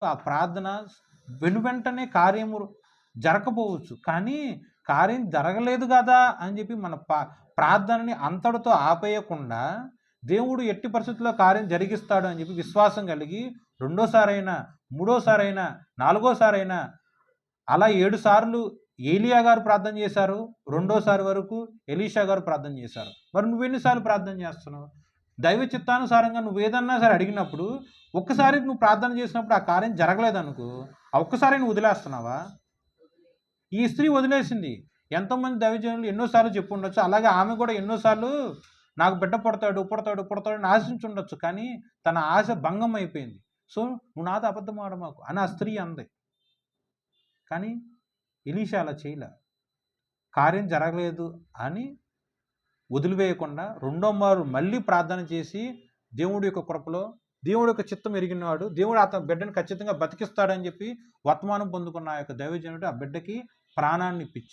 ఆ ప్రార్థన వెనువెంటనే కార్యము జరగకపోవచ్చు. కానీ కార్యం జరగలేదు గదా అని చెప్పి మన ప్రార్థనని అంతటితో ఆపేయకుండా దేవుడు ఎట్టి పరిస్థితుల్లో కార్యం జరిగిస్తాడు అని చెప్పి విశ్వాసం కలిగి రెండోసారైనా, మూడోసారైనా, నాలుగోసారైనా అలా 7 సార్లు ఏలియా గారు ప్రార్థన చేశారు. రెండోసారి వరకు ఎలీషా గారు ప్రార్థన చేశారు. మరి నువ్వెన్ని సార్లు ప్రార్థన చేస్తున్నావు? దైవ చిత్తానుసారంగా నువ్వేదన్నా సరే అడిగినప్పుడు, ఒక్కసారి నువ్వు ప్రార్థన చేసినప్పుడు ఆ కార్యం జరగలేదనుకో, ఆ ఒక్కసారి నువ్వు వదిలేస్తున్నావా? ఈ స్త్రీ వదిలేసింది. ఎంతోమంది దైవజనులు ఎన్నో సార్లు చెప్పుండొచ్చు. అలాగే ఆమె కూడా ఎన్నో సార్లు నాకు బిడ్డ పుడతాడు, పుడతాడు, పుడతాడు అని ఆశించుండొచ్చు. కానీ తన ఆశ భంగం అయిపోయింది. సో, "నువ్వు నాతో అబద్ధం ఆడమాకు" అని ఆ స్త్రీ అంది. కానీ ఎలీషా అలా చేయలే. కార్యం జరగలేదు అని వదిలివేయకుండా రెండో మారు మళ్ళీ ప్రార్థన చేసి దేవుడి యొక్క కృపలో దేవుడి యొక్క చిత్తం ఎరిగినవాడు, దేవుడు అతని బిడ్డను ఖచ్చితంగా బతికిస్తాడని చెప్పి వర్తమానం పొందుకున్న ఆ యొక్క దైవజనుడు ఆ బిడ్డకి ప్రాణాన్ని ఇప్పించాడు.